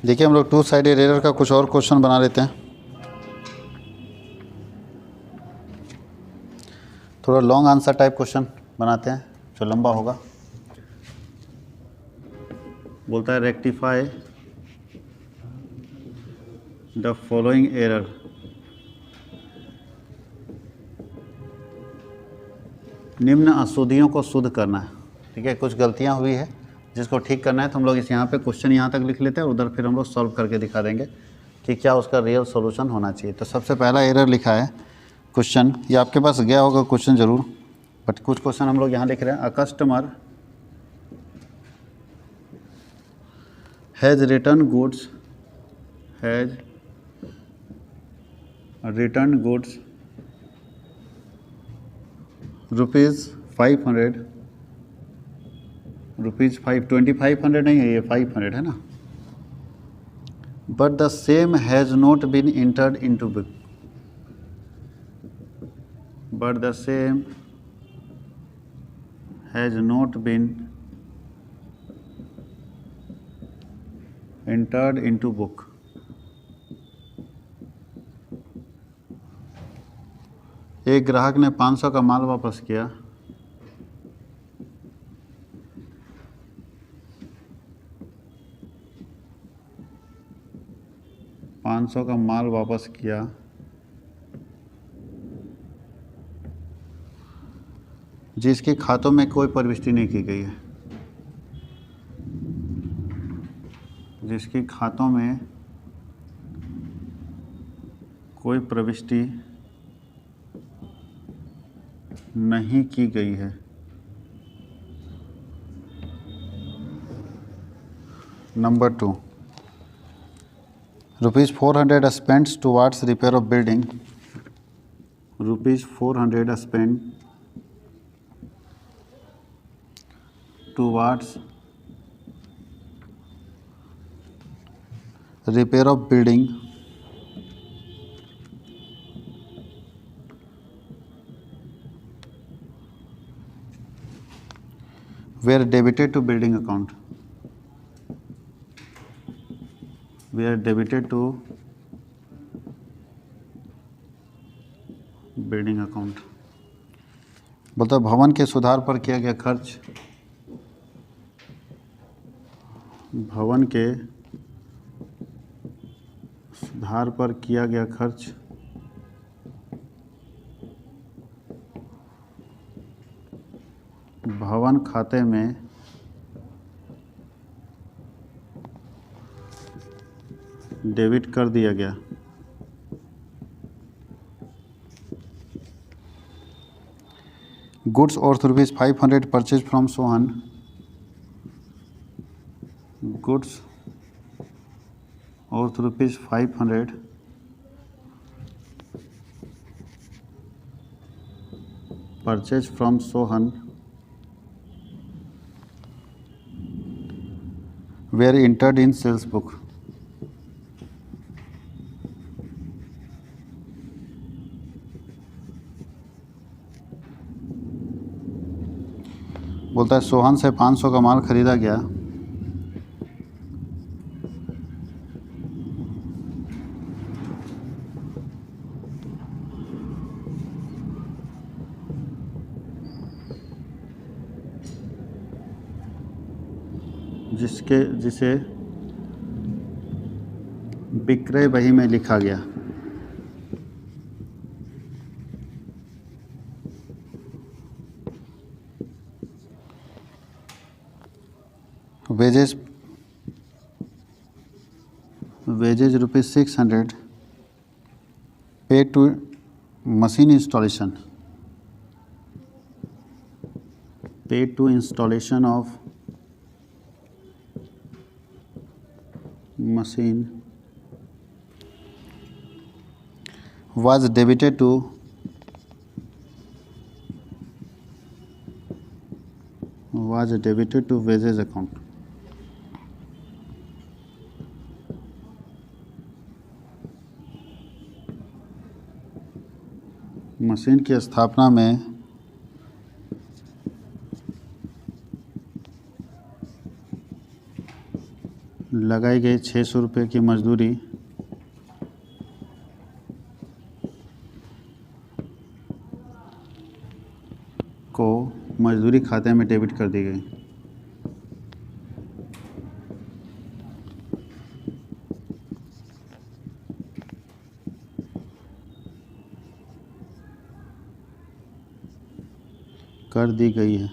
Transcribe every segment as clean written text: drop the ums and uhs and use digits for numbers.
देखिए हम लोग टू साइडेड एरर का कुछ और क्वेश्चन बना लेते हैं। थोड़ा लॉन्ग आंसर टाइप क्वेश्चन बनाते हैं जो लंबा होगा। बोलता है रेक्टिफाई द फॉलोइंग एरर। निम्न अशुद्धियों को शुद्ध करना है। ठीक है, कुछ गलतियां हुई है जिसको ठीक करना है, तो हम लोग इस यहाँ पे क्वेश्चन यहाँ तक लिख लेते हैं और उधर फिर हम लोग सॉल्व करके दिखा देंगे कि क्या उसका रियल सॉल्यूशन होना चाहिए। तो सबसे पहला एरर लिखा है क्वेश्चन, ये आपके पास गया होगा क्वेश्चन ज़रूर, बट कुछ क्वेश्चन हम लोग यहाँ लिख रहे हैं। A customer has return goods ₹500 ₹2500 नहीं है, ये 500 है ना। But the same has not been entered into book. But the same has not been entered into book। एक ग्राहक ने 500 का माल वापस किया। $500 का माल वापस किया जिसके खातों में कोई प्रविष्टि नहीं की गई है। जिसके खातों में कोई प्रविष्टि नहीं की गई है। Number 2, ₹400 spent towards repair of building। ₹400 spent towards repair of building were debited to building account। were debited to building account। बोलता है भवन के सुधार पर किया गया खर्च, भवन के सुधार पर किया गया खर्च भवन खाते में डेबिट कर दिया गया। गुड्स और ₹500 परचेज फ्रॉम सोहन। गुड्स और ₹500 purchase from Sohan were entered in sales book। बोलता है सोहन से 500 का माल खरीदा गया जिसे विक्रय बही में लिखा गया। Wages ₹600 paid to machine installation, paid to installation of machine was debited to wages account। Machine की स्थापना में लगाई गई 600 रुपये की मजदूरी को मजदूरी खाते में डेबिट कर दी गई। कर दी गई है।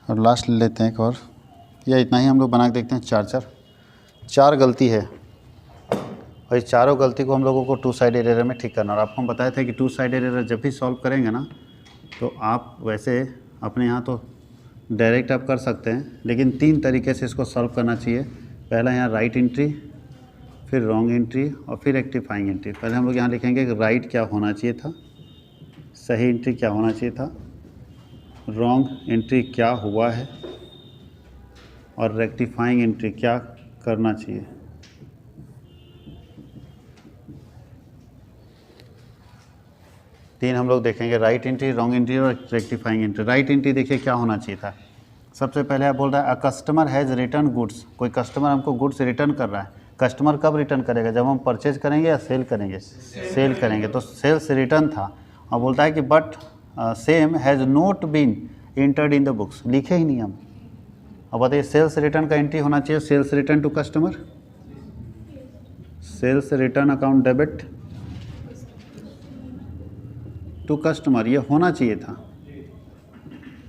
और लास्ट ले लेते हैं एक और, या इतना ही हम लोग बना के देखते हैं। चार गलती है और इस चारों गलती को हम लोगों को टू साइडेड एरर में ठीक करना। और आपको हम बताए थे कि टू साइडेड एरर जब भी सॉल्व करेंगे ना, तो आप वैसे अपने यहाँ तो डायरेक्ट आप कर सकते हैं, लेकिन 3 तरीके से इसको सॉल्व करना चाहिए। पहला यहाँ राइट एंट्री, फिर रॉन्ग एंट्री और फिर रेक्टिफाइंग एंट्री। पहले हम लोग यहाँ लिखेंगे कि राइट क्या होना चाहिए था, सही एंट्री क्या होना चाहिए था, रॉन्ग एंट्री क्या हुआ है और रेक्टिफाइंग एंट्री क्या करना चाहिए। तीन हम लोग देखेंगे, राइट एंट्री, रॉन्ग एंट्री और रेक्टिफाइंग एंट्री। राइट एंट्री देखिए क्या होना चाहिए था। सबसे पहले आप बोल रहा है अ कस्टमर हैज़ रिटर्न गुड्स। कोई कस्टमर हमको गुड्स रिटर्न कर रहा है। कस्टमर कब रिटर्न करेगा, जब हम परचेज करेंगे या सेल करेंगे, सेल करेंगे। तो सेल्स रिटर्न था। और बोलता है कि but same has not been entered in the books, लिखे ही नहीं हम। अब बताइए सेल्स रिटर्न का एंट्री होना चाहिए sales return to customer, sales return account debit to customer, ये होना चाहिए था।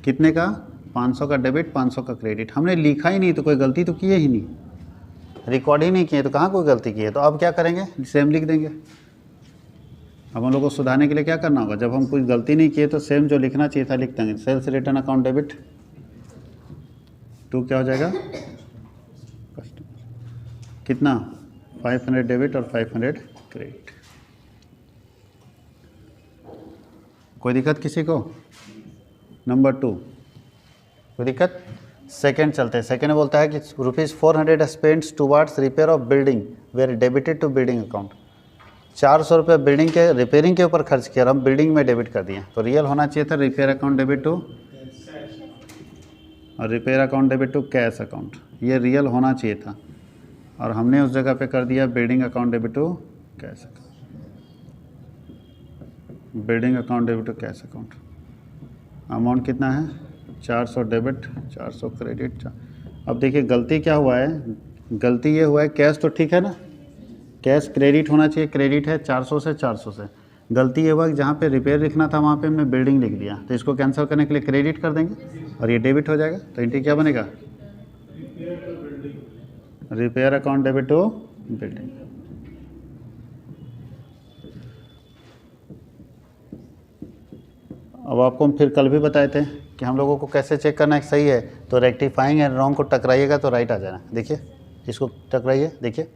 कितने का, 500 का डेबिट 500 का क्रेडिट। हमने लिखा ही नहीं तो कोई गलती तो किए ही नहीं, रिकॉर्ड ही नहीं किए तो कहाँ कोई गलती की है। तो अब क्या करेंगे, सेम लिख देंगे। अब हम लोग को सुधारने के लिए क्या करना होगा, जब हम कुछ गलती नहीं किए तो सेम जो लिखना चाहिए था लिख देंगे। Sales return account debit to क्या हो जाएगा कस्टमर, कितना 500 डेबिट और 500 क्रेडिट। कोई दिक्कत किसी को। नंबर 2 कोई दिक्कत। सेकेंड चलते हैं। सेकेंड बोलता है कि ₹400 spends towards repair of building were debited to building account. 400 रुपये बिल्डिंग के रिपेयरिंग के ऊपर खर्च किया और हम बिल्डिंग में डेबिट कर दिए। तो रियल होना चाहिए था रिपेयर अकाउंट डेबिट टू, और repair account debit to cash account, ये रियल होना चाहिए था। और हमने उस जगह पे कर दिया building account debit to cash account, building account debit to cash account. Amount कितना है, 400 डेबिट 400 क्रेडिट। अब देखिए गलती क्या हुआ है, गलती ये हुआ है कैश तो ठीक है ना, कैश क्रेडिट होना चाहिए, क्रेडिट है 400 से 400 से। गलती ये हुआ कि जहाँ पे रिपेयर लिखना था वहाँ पे हमने बिल्डिंग लिख दिया। तो इसको कैंसिल करने के लिए क्रेडिट कर देंगे और ये डेबिट हो जाएगा। तो एंट्री क्या बनेगा, repair account debit to building. अब आपको हम फिर कल भी बताए थे कि हम लोगों को कैसे चेक करना है सही है। तो रेक्टिफाइंग एंड रॉन्ग को टकराइएगा तो राइट आ जाना। देखिए इसको टकराइए, देखिए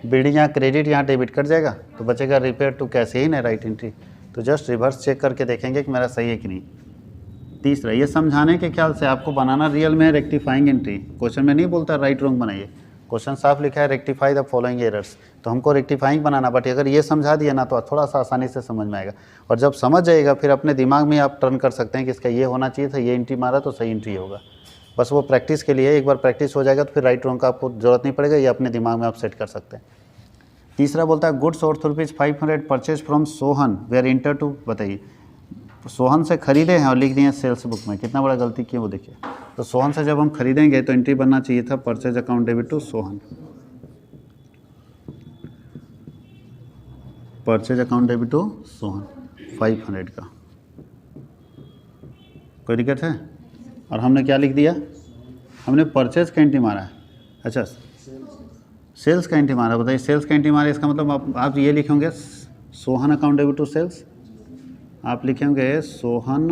बिल्डिंग यहाँ क्रेडिट यहाँ डेबिट कट जाएगा तो बचेगा रिपेयर टू कैश, ही ना राइट एंट्री। तो जस्ट रिवर्स चेक करके देखेंगे कि मेरा सही है कि नहीं। तीसरा, ये समझाने के ख्याल से आपको बनाना रियल में रेक्टिफाइंग एंट्री। क्वेश्चन में नहीं बोलता राइट रॉन्ग बनाइए, क्वेश्चन साफ लिखा है रेक्टिफाई द फॉलोइंग एरर्स। तो हमको रेक्टिफाइंग बनाना, बट अगर ये समझा दिया ना तो थोड़ा सा आसानी से समझ में आएगा। और जब समझ जाएगा फिर अपने दिमाग में आप टर्न कर सकते हैं कि इसका ये होना चाहिए था, ये एंट्री मारा तो सही एंट्री होगा। बस वो प्रैक्टिस के लिए, एक बार प्रैक्टिस हो जाएगा तो फिर राइट रॉन्ग का आपको जरूरत नहीं पड़ेगा, ये अपने दिमाग में आप सेट कर सकते हैं। तीसरा बोलता है गुड्स और ₹500 purchase from Sohan were enter to. बताइए सोहन से खरीदे हैं और लिख दिए सेल्स बुक में, कितना बड़ा गलती किया वो देखिए। तो सोहन से जब हम खरीदेंगे तो एंट्री बनना चाहिए था purchase account debit to Sohan, purchase account debit to Sohan 500 का। कोई दिक्कत है। और हमने क्या लिख दिया, हमने परचेज का एंट्री मारा है। अच्छा सेल्स का एंट्री मारा। बताइए सेल्स का एंट्री मारा, इसका मतलब आप ये लिखेंगे Sohan account debit to sales, आप लिखेंगे Sohan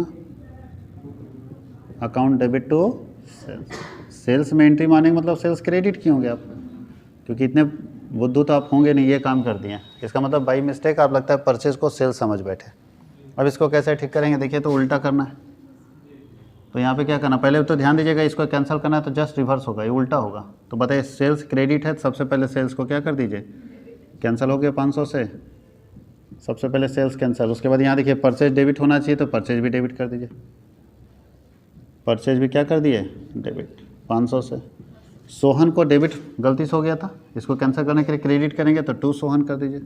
account debit to sales. Sales में एंट्री मारने का मतलब सेल्स क्रेडिट क्यों होंगे आप, क्योंकि इतने बुद्धू तो आप होंगे नहीं, ये काम कर दिए। इसका मतलब बाई मिस्टेक आप लगता है परचेज को सेल्स समझ बैठे। अब इसको कैसे ठीक करेंगे, देखिए तो उल्टा करना है। तो यहाँ पे क्या करना, पहले तो ध्यान दीजिएगा, इसको कैंसिल करना है तो जस्ट रिवर्स होगा, ये उल्टा होगा। तो बताइए सेल्स क्रेडिट है, सबसे पहले सेल्स को क्या कर दीजिए, कैंसिल हो गया 500 से, सबसे पहले सेल्स कैंसिल। उसके बाद यहाँ देखिए परचेज डेबिट होना चाहिए तो परचेज भी डेबिट कर दीजिए, परचेज भी क्या कर दिए डेबिट। 500 से। सोहन को डेबिट गलती से हो गया था, इसको कैंसिल करने के लिए क्रेडिट करेंगे तो 2 सोहन कर दीजिए,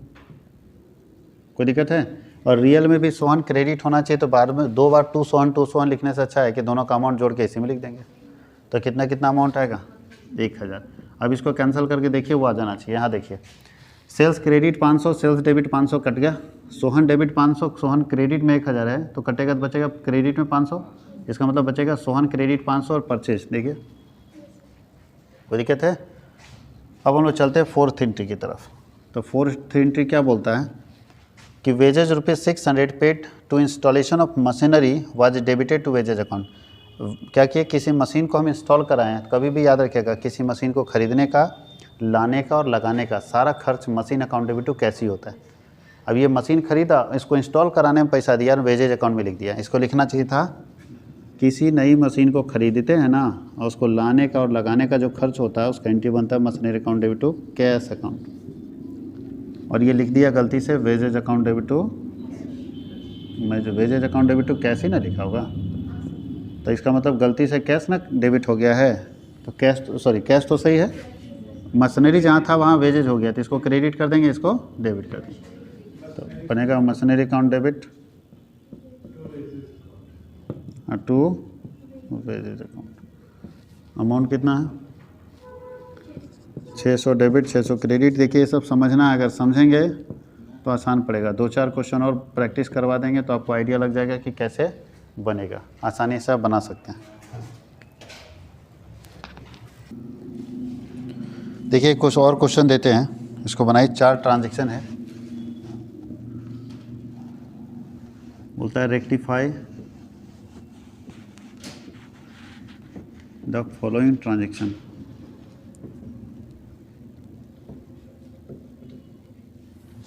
कोई दिक्कत है। और रियल में भी सोहन क्रेडिट होना चाहिए, तो बार में 2 बार 2 सोहन लिखने से अच्छा है कि दोनों का अमाउंट जोड़ के इसी में लिख देंगे। तो कितना कितना अमाउंट आएगा 1000। अब इसको कैंसिल करके देखिए, वो आ जाना चाहिए। यहाँ देखिए, sales credit 500, sales debit 500 cut गया, सोहन डेबिट 500, सोहन क्रेडिट में 1000 है, तो कटेगा तो बचेगा क्रेडिट में 500, इसका मतलब बचेगा सोहन क्रेडिट 500 और परचेज। देखिए कोई दिक्कत है। अब हम लोग चलते हैं फोर्थ एंट्री की तरफ। तो फोर्थ एंट्री क्या बोलता है कि wages ₹600 paid to installation of machinery was debited to wages account. क्या किए, किसी मशीन को हम इंस्टॉल कराएं, कभी भी याद रखिएगा किसी मशीन को खरीदने का, लाने का और लगाने का सारा खर्च machine account debit to cash ही होता है। अब ये मशीन खरीदा, इसको इंस्टॉल कराने में पैसा दिया और वेजेज अकाउंट में लिख दिया। इसको लिखना चाहिए था किसी नई मशीन को खरीदते हैं ना, और उसको लाने का और लगाने का जो खर्च होता है उसका एंट्री बनता है machinery account debit to cash account, और ये लिख दिया गलती से वेजेज अकाउंट डेबिट टू, मैं जो wages account debit to cash ही ना लिखा होगा, तो इसका मतलब गलती से कैश ना डेबिट हो गया है। तो कैश कैश तो सही है, मशीनरी जहाँ था वहाँ वेजेज हो गया, तो इसको क्रेडिट कर देंगे, इसको डेबिट कर देंगे, तो बनेगा machinery account debit to wages account. Amount कितना है 600 डेबिट 600 क्रेडिट। देखिए ये सब समझना है, अगर समझेंगे तो आसान पड़ेगा। 2-4 क्वेश्चन और प्रैक्टिस करवा देंगे तो आपको आइडिया लग जाएगा कि कैसे बनेगा, आसानी से आप बना सकते हैं। देखिए कुछ और क्वेश्चन देते हैं, इसको बनाइए। 4 ट्रांजैक्शन है, बोलता है रेक्टिफाई द फॉलोइंग ट्रांजैक्शन।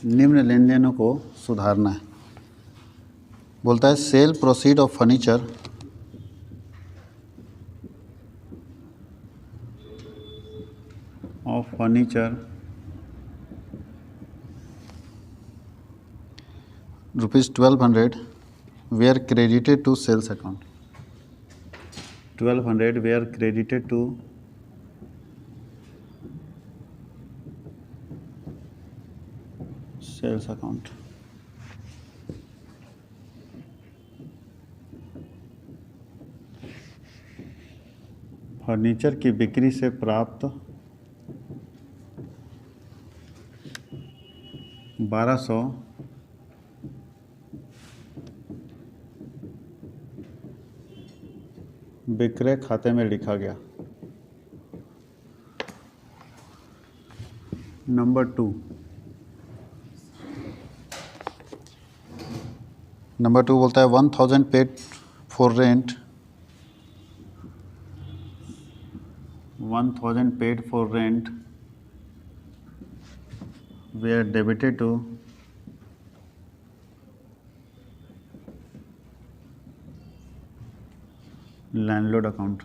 निम्न लेन देनों को सुधारना है। बोलता है cell proceed of furniture ₹1200 were credited to sales account. 1200 were credited to sales account. Furniture की बिक्री से प्राप्त 1200 विक्रय खाते में लिखा गया। नंबर 2 बोलता है 1000 paid for rent 1000 paid for rent were debited to landlord account.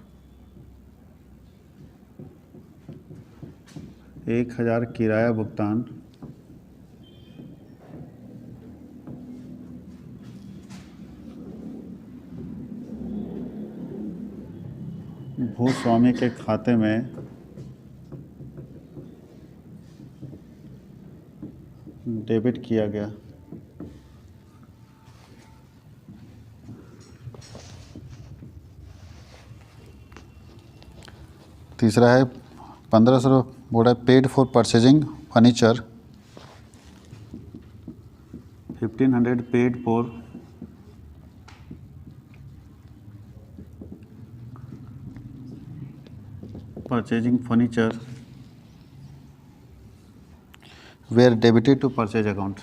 1000 किराया भुगतान भूस्वामी के खाते में डेबिट किया गया। तीसरा है 1500 बोल रहा है paid for purchasing furniture 1500 paid for purchasing furniture were debited to purchase account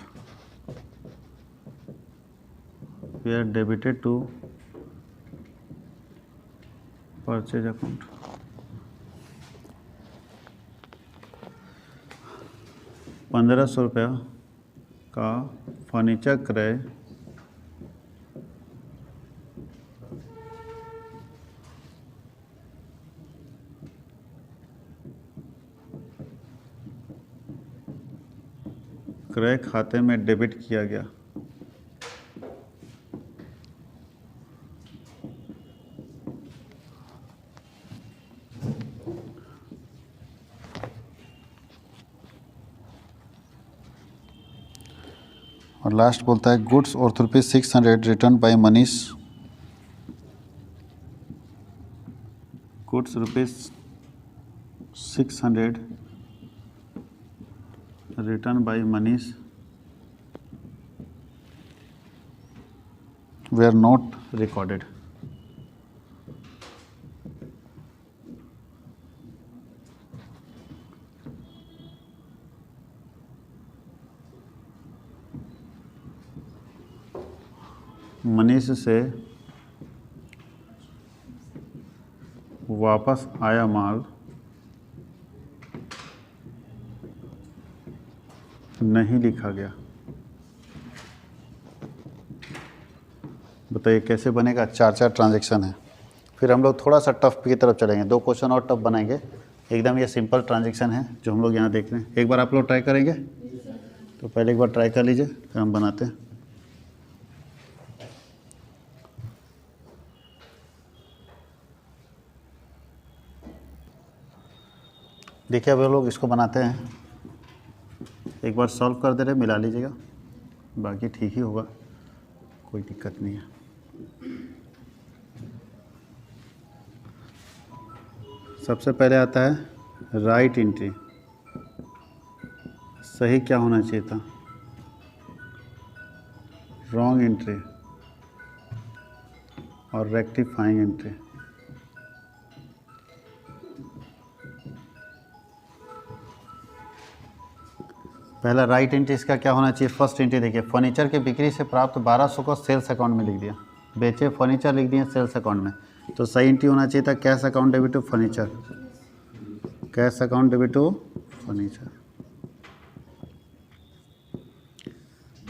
₹1500 का फर्नीचर क्रय खाते में डेबिट किया गया। और लास्ट बोलता है गुड्स और ₹600 return by Manish, goods ₹600 return by Manish were not recorded. Manish से वापस आया माल नहीं लिखा गया। बताइए कैसे बनेगा। 4 ट्रांजैक्शन है। फिर हम लोग थोड़ा सा टफ की तरफ चलेंगे, 2 क्वेश्चन और टफ बनाएंगे। एकदम ये सिंपल ट्रांजैक्शन है जो हम लोग यहाँ देख रहे हैं। एक बार आप लोग ट्राई करेंगे, तो पहले एक बार ट्राई कर लीजिए, फिर हम बनाते हैं। देखिए अब हम लोग इसको बनाते हैं। एक बार सॉल्व कर दे रहे, मिला लीजिएगा, बाकी ठीक ही होगा, कोई दिक्कत नहीं है। सबसे पहले आता है राइट एंट्री। सही क्या होना चाहिए था? रॉन्ग एंट्री और रेक्टिफाइंग एंट्री। पहला राइट एंट्री इसका क्या होना चाहिए? फर्स्ट एंट्री देखिए, फर्नीचर की बिक्री से प्राप्त 1200 को सेल्स अकाउंट में लिख दिया। बेचे फर्नीचर लिख दिए सेल्स अकाउंट में, तो सही एंट्री होना चाहिए था cash account debit to furniture, cash account debit to furniture.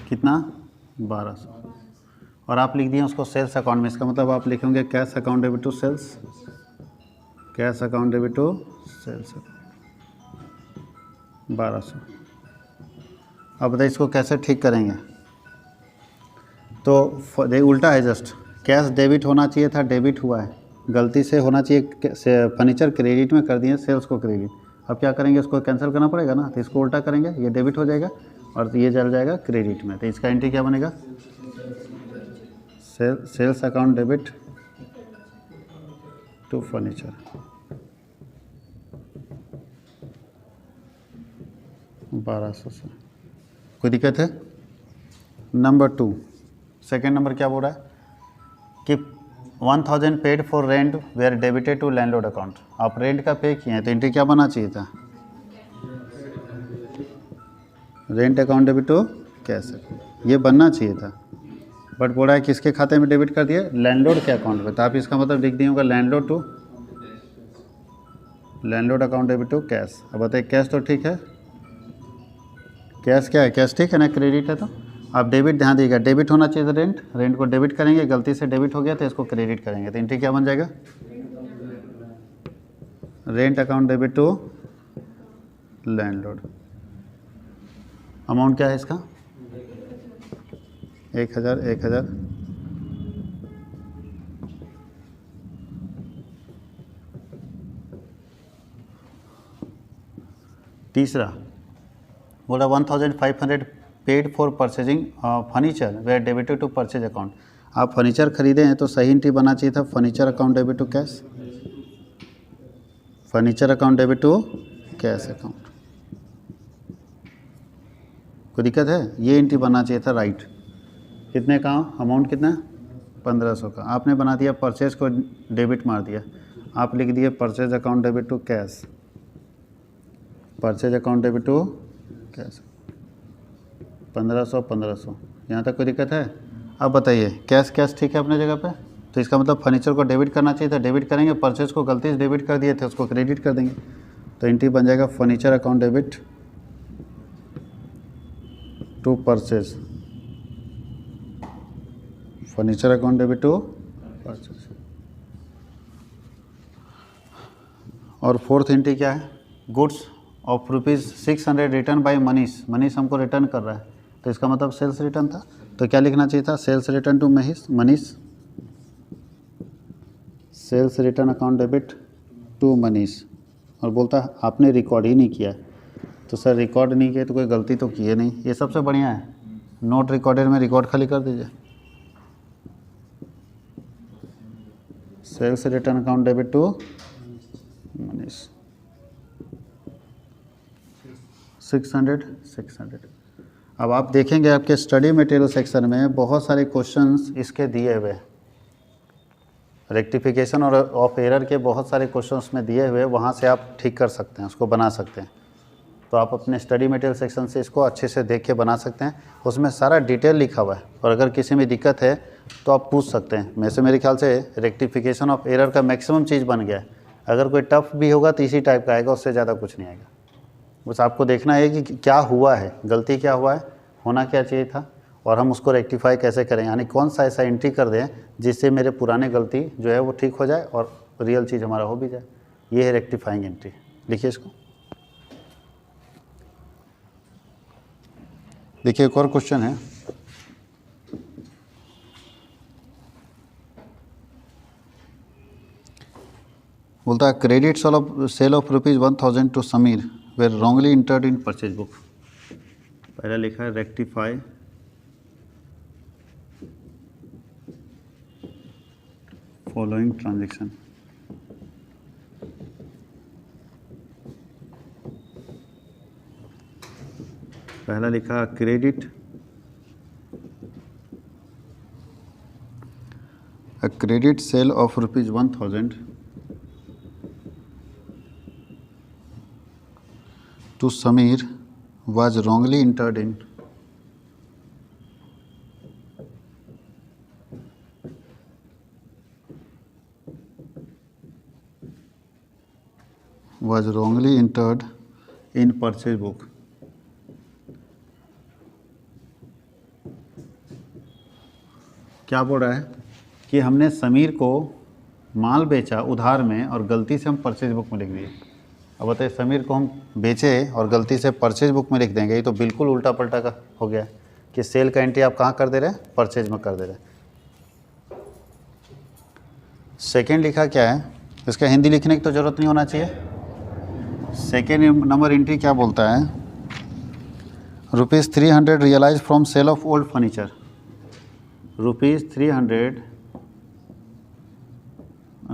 कितना? 1200। और आप लिख दिए उसको सेल्स अकाउंट में, इसका मतलब आप लिखेंगे cash account debit to sales, cash account debit to sales 1200। अब बताइए इसको कैसे ठीक करेंगे? तो उल्टा है, जस्ट कैश डेबिट होना चाहिए था, डेबिट हुआ है, गलती से होना चाहिए फर्नीचर क्रेडिट में कर दिए, सेल्स को क्रेडिट। अब क्या करेंगे, इसको कैंसिल करना पड़ेगा ना, तो इसको उल्टा करेंगे, ये डेबिट हो जाएगा और ये चल जाएगा क्रेडिट में। तो इसका एंट्री क्या बनेगा? Sales account debit to furniture. $1200 से। कोई दिक्कत है? नंबर 2, सेकेंड नंबर क्या बोल रहा है कि 1000 paid for rent were debited to landlord account. आप रेंट का पे किए हैं, तो एंट्री क्या बनना चाहिए था? Rent account debit to cash account, ये बनना चाहिए था। बट बोल रहा है किसके खाते में डेबिट कर दिए? लैंडलॉर्ड के अकाउंट में। तो आप इसका मतलब लिख दिए होगा landlord to landlord account debit to cash. अब बताइए कैश तो ठीक है, कैश क्या है? कैश ठीक है ना, क्रेडिट है। तो आप डेबिट ध्यान दीजिएगा, डेबिट होना चाहिए था रेंट, रेंट को डेबिट करेंगे, गलती से डेबिट हो गया तो इसको क्रेडिट करेंगे, तो एंट्री क्या बन जाएगा? Rent account debit to landlord. Amount क्या है इसका? 1000 1000। तीसरा बोला 1500 paid for purchasing furniture were debited to purchase account. आप फर्नीचर खरीदे हैं तो सही एंट्री बना चाहिए था furniture account debit to cash, furniture account debit to cash account. कोई दिक्कत है? ये एंट्री बनना चाहिए था राइट। कितने का अमाउंट कितना? 1500 का। आपने बना दिया परचेज को डेबिट मार दिया, आप लिख दिए purchase account debit to cash, purchase account debit to cash. 1500। यहाँ तक कोई दिक्कत है? अब बताइए कैश कैश ठीक है अपने जगह पे, तो इसका मतलब फर्नीचर को डेबिट करना चाहिए था, डेबिट करेंगे, परचेज को गलती से डेबिट कर दिए थे उसको क्रेडिट कर देंगे, तो एंट्री बन जाएगा furniture account debit to purchase, furniture account debit to purchase. और फोर्थ एंट्री क्या है? Goods of ₹600 return by Manish. Manish हमको रिटर्न कर रहा है, तो इसका मतलब सेल्स रिटर्न था, तो क्या लिखना चाहिए था? Sales return to Manish, sales return account debit to Manish. और बोलता है आपने रिकॉर्ड ही नहीं किया, तो सर रिकॉर्ड नहीं किया तो कोई गलती तो किए नहीं, ये सबसे बढ़िया है। नोट रिकॉर्डेड में रिकॉर्ड खाली कर दीजिए। Sales return account debit to Manish 600। अब आप देखेंगे आपके स्टडी मटेरियल सेक्शन में बहुत सारे क्वेश्चंस इसके दिए हुए हैं, रेक्टिफिकेशन और ऑफ एरर के बहुत सारे क्वेश्चंस में दिए हुए, वहाँ से आप ठीक कर सकते हैं, उसको बना सकते हैं। तो आप अपने स्टडी मटेरियल सेक्शन से इसको अच्छे से देख के बना सकते हैं, उसमें सारा डिटेल लिखा हुआ है। और अगर किसी में दिक्कत है तो आप पूछ सकते हैं। वैसे मेरे ख्याल से रेक्टिफिकेशन ऑफ एरर का मैक्सिमम चीज़ बन गया है। अगर कोई टफ भी होगा तो इसी टाइप का आएगा, उससे ज़्यादा कुछ नहीं आएगा। बस आपको देखना है कि क्या हुआ है, गलती क्या हुआ है, होना क्या चाहिए था, और हम उसको रेक्टिफाई कैसे करें, यानी कौन सा ऐसा एंट्री कर दें जिससे मेरे पुराने गलती जो है वो ठीक हो जाए और रियल चीज़ हमारा हो भी जाए। ये है रेक्टिफाइंग एंट्री। लिखिए इसको। देखिए एक और क्वेश्चन है, बोलता है credit sale of ₹1000 to Sameer were wrongly entered in purchase book. पहला लिखा है रेक्टिफाई फॉलोइंग ट्रांजेक्शन। पहला लिखा credit a credit sale of ₹1000 to Samir was wrongly entered in purchase book। क्या बोल रहा है कि हमने समीर को माल बेचा उधार में और गलती से हम परचेज बुक में लिख दिए। अब बताइए, समीर को हम बेचे और गलती से परचेज बुक में लिख देंगे, ये तो बिल्कुल उल्टा पलटा का हो गया कि सेल का एंट्री आप कहाँ कर दे रहे हैं, परचेज में कर दे रहे हैं। सेकेंड लिखा क्या है, इसका हिंदी लिखने की तो ज़रूरत नहीं होना चाहिए। सेकेंड नंबर एंट्री क्या बोलता है, ₹300 realise from sale of old furniture. ₹300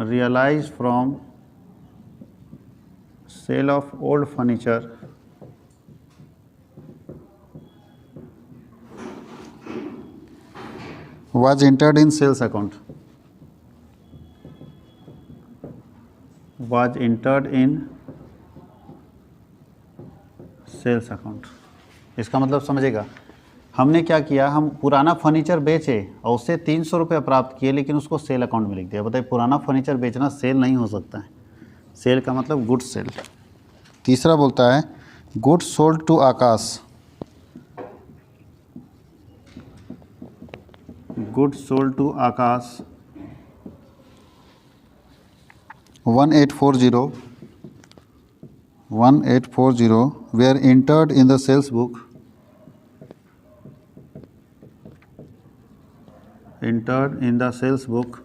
realized from sale of old furniture was entered in sales account, was entered in sales account। इसका मतलब समझेगा, हमने क्या किया, हम पुराना फर्नीचर बेचे और उससे 300 रुपये प्राप्त किए, लेकिन उसको सेल अकाउंट में लिख दिया। बताइए, पुराना फर्नीचर बेचना सेल नहीं हो सकता है। सेल का मतलब गुड्स सेल। तीसरा बोलता है goods sold to Akash, goods sold to Akash 1840 were entered in the sales book, entered in the sales book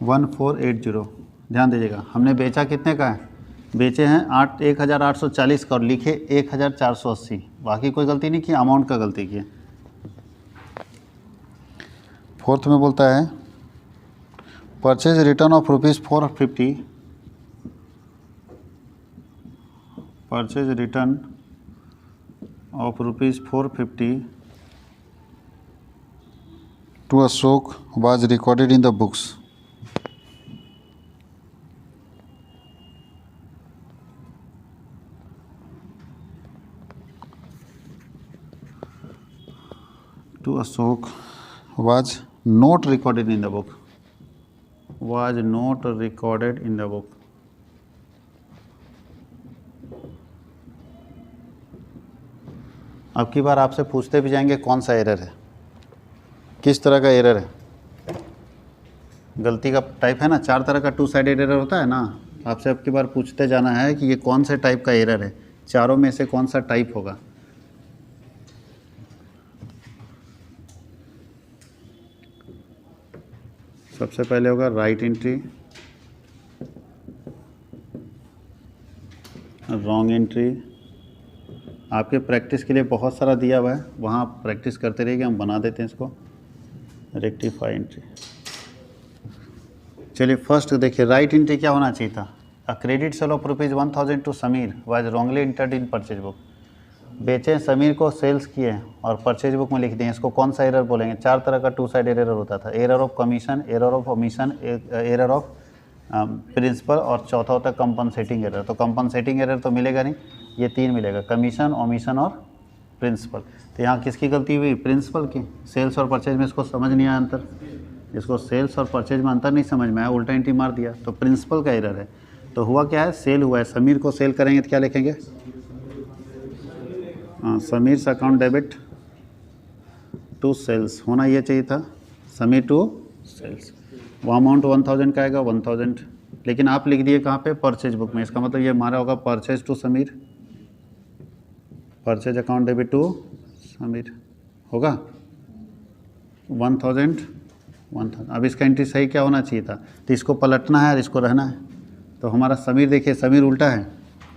1480। ध्यान दीजिएगा, हमने बेचा कितने का है, बेचे हैं 1840 का और लिखे 1480, बाकी कोई गलती नहीं की, अमाउंट का गलती की है। फोर्थ में बोलता है purchase return of ₹450, purchase return of ₹450 to Ashok was recorded in the books। To Ashok was not recorded in the book, was not recorded in the book। अब की बार आपसे पूछते भी जाएंगे कौन सा एरर है, किस तरह का एरर है। गलती का टाइप है ना, 4 तरह का 2 साइडेड एरर होता है ना। आपसे अब की बार पूछते जाना है कि ये कौन से टाइप का एरर है, चारों में से कौन सा टाइप होगा। सबसे पहले होगा राइट एंट्री, रॉन्ग एंट्री आपके प्रैक्टिस के लिए बहुत सारा दिया हुआ है, वहाँ आप प्रैक्टिस करते रहिए। हम बना देते हैं इसको। Rectify entry. चलिए फर्स्ट देखिए, राइट एंट्री क्या होना चाहिए था? A credit sale of ₹1000 to Sameer was wrongly entered in purchase book. बेचे समीर को, सेल्स किए और परचेज बुक में लिख दिए, इसको कौन सा एरर बोलेंगे? 4 तरह का 2 साइड एरर होता था। Error of commission, error of omission, error of principle और चौथा होता है कंपनसेटिंग एरर। तो कंपनसेटिंग एरर तो मिलेगा नहीं, ये 3 मिलेगा, कमीशन, ओमिशन और प्रिंसिपल। तो यहाँ किसकी गलती हुई? प्रिंसिपल की। सेल्स और परचेज में इसको समझ नहीं आया अंतर, इसको सेल्स और परचेज में अंतर नहीं समझ में आया, उल्टा एंट्री मार दिया, तो प्रिंसिपल का एरर है। तो हुआ क्या है? सेल हुआ है, समीर को सेल करेंगे तो क्या लिखेंगे? Sameer account debit to sales होना ये चाहिए था, समीर टू सेल्स। वो अमाउंट 1000 का आएगा, 1000, लेकिन आप लिख दिए कहाँ पे? परचेज बुक में। इसका मतलब ये हमारा होगा purchase to Sameer, purchase account debit to Sameer होगा 1000। अब इसका एंट्री सही क्या होना चाहिए था? तो इसको पलटना है और इसको रहना है। तो हमारा समीर देखिए, समीर उल्टा है,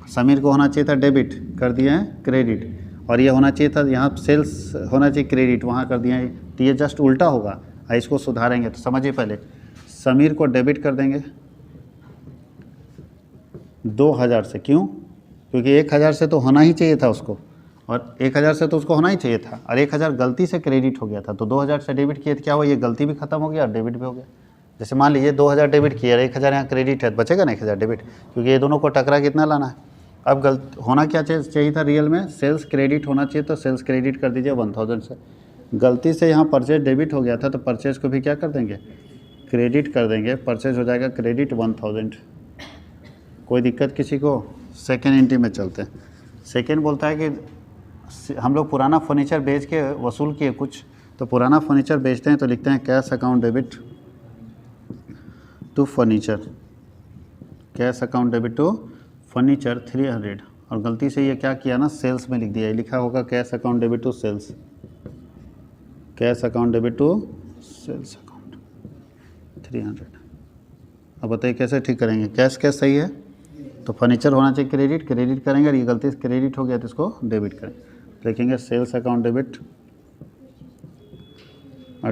समीर को होना चाहिए था डेबिट, कर दिया है क्रेडिट, और ये होना चाहिए था यहाँ सेल्स होना चाहिए क्रेडिट, वहाँ कर दिया है। तो ये जस्ट उल्टा होगा। इसको सुधारेंगे तो समझिए, पहले समीर को डेबिट कर देंगे 2000 से। क्यों? क्योंकि 1000 से तो होना ही चाहिए था उसको, और 1000 से तो उसको होना ही चाहिए था, और 1000 गलती से क्रेडिट हो गया था। तो 2000 से डेबिट किए तो क्या हुआ? ये गलती भी खत्म हो गया और डेबिट भी हो गया। जैसे मान लीजिए 2000 डेबिट किया और 1000 यहाँ क्रेडिट है, बचेगा ना 1000 डेबिट, क्योंकि ये दोनों को टकरा कितना लाना है। अब होना क्या चाहिए था रियल में? सेल्स क्रेडिट होना चाहिए, तो सेल्स क्रेडिट कर दीजिए 1000 से। गलती से यहाँ परचेज डेबिट हो गया था, तो परचेज को भी क्या कर देंगे? क्रेडिट कर देंगे, परचेज हो जाएगा क्रेडिट 1000। कोई दिक्कत किसी को? सेकेंड एंट्री में चलते हैं। सेकेंड बोलता है कि हम लोग पुराना फर्नीचर बेच के वसूल किए कुछ, तो पुराना फर्नीचर बेचते हैं तो लिखते हैं cash account debit to furniture, cash account debit to furniture 300, और गलती से ये क्या किया ना, सेल्स में लिख दिया। लिखा होगा cash account debit to sales, cash account debit to sales account 300। अब बताइए कैसे ठीक करेंगे? कैश कैश सही है तो फर्नीचर होना चाहिए क्रेडिट, क्रेडिट करेंगे, और ये गलती से क्रेडिट हो गया तो इसको डेबिट करेंगे। लिखेंगे sales account debit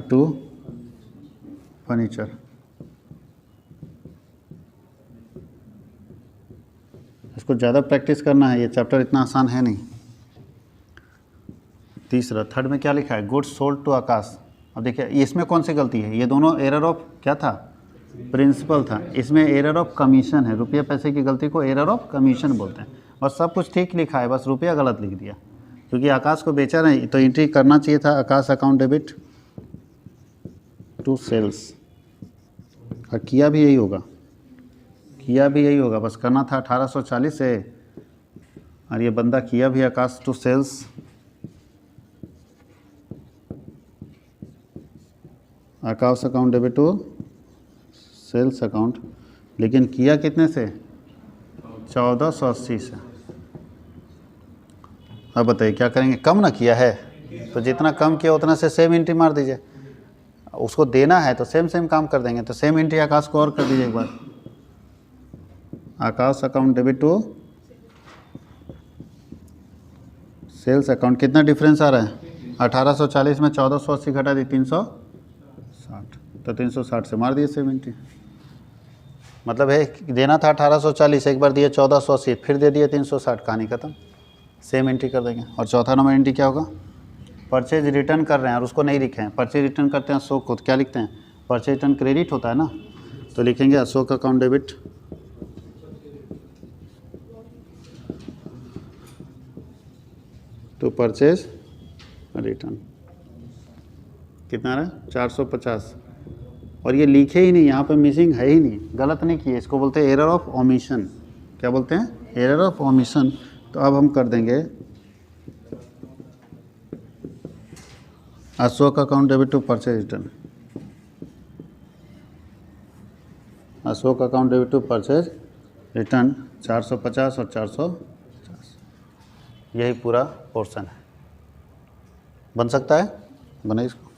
to furniture. इसको ज़्यादा प्रैक्टिस करना है, ये चैप्टर इतना आसान है नहीं। तीसरा, थर्ड में क्या लिखा है? गुड्स सोल्ड टू आकाश। अब देखिए इसमें कौन सी गलती है? ये दोनों एरर ऑफ क्या था? प्रिंसिपल था। इसमें एरर ऑफ कमीशन है, रुपये पैसे की गलती को एरर ऑफ कमीशन बोलते हैं। और सब कुछ ठीक लिखा है, बस रुपया गलत लिख दिया, क्योंकि आकाश को बेचा नहीं, तो एंट्री करना चाहिए था आकाश अकाउंट डेबिट टू सेल्स, और किया भी यही होगा, किया भी यही होगा, बस करना था 1840 से, और ये बंदा किया भी Akash to sales, Akash account debit to sales account, लेकिन किया कितने से? 1480 से। अब बताइए क्या करेंगे? कम ना किया है, तो जितना कम किया उतना से सेम एंट्री मार दीजिए। उसको देना है तो सेम काम कर देंगे, तो सेम एंट्री आकाश को और कर दीजिए एक बार। Akash account debit to sales account. कितना डिफरेंस आ रहा है? 1840 में 1480 घटा दी 360, तो 360 से मार दिए सेम एंट्री। मतलब है देना था 1840, एक बार दिए 1480, फिर दे दिए 360, कहानी खत्म। सेम एंट्री कर देंगे। और चौथा नंबर एंट्री क्या होगा? परचेज रिटर्न कर रहे हैं और उसको नहीं लिखे हैं। परचेज रिटर्न करते हैं अशोक को, तो क्या लिखते हैं? परचेज रिटर्न क्रेडिट होता है ना, तो लिखेंगे Ashok account debit to purchase return. कितना रहा? 450। और ये लिखे ही नहीं, यहाँ पे मिसिंग है ही नहीं, गलत नहीं किए। इसको बोलते हैं एरर ऑफ ओमिशन। क्या बोलते हैं? Error of omission. तो अब हम कर देंगे Ashok account debit to purchase return, Ashok account debit to purchase return 450 और 450। यही पूरा पोर्शन है। बन सकता है? बने इसको।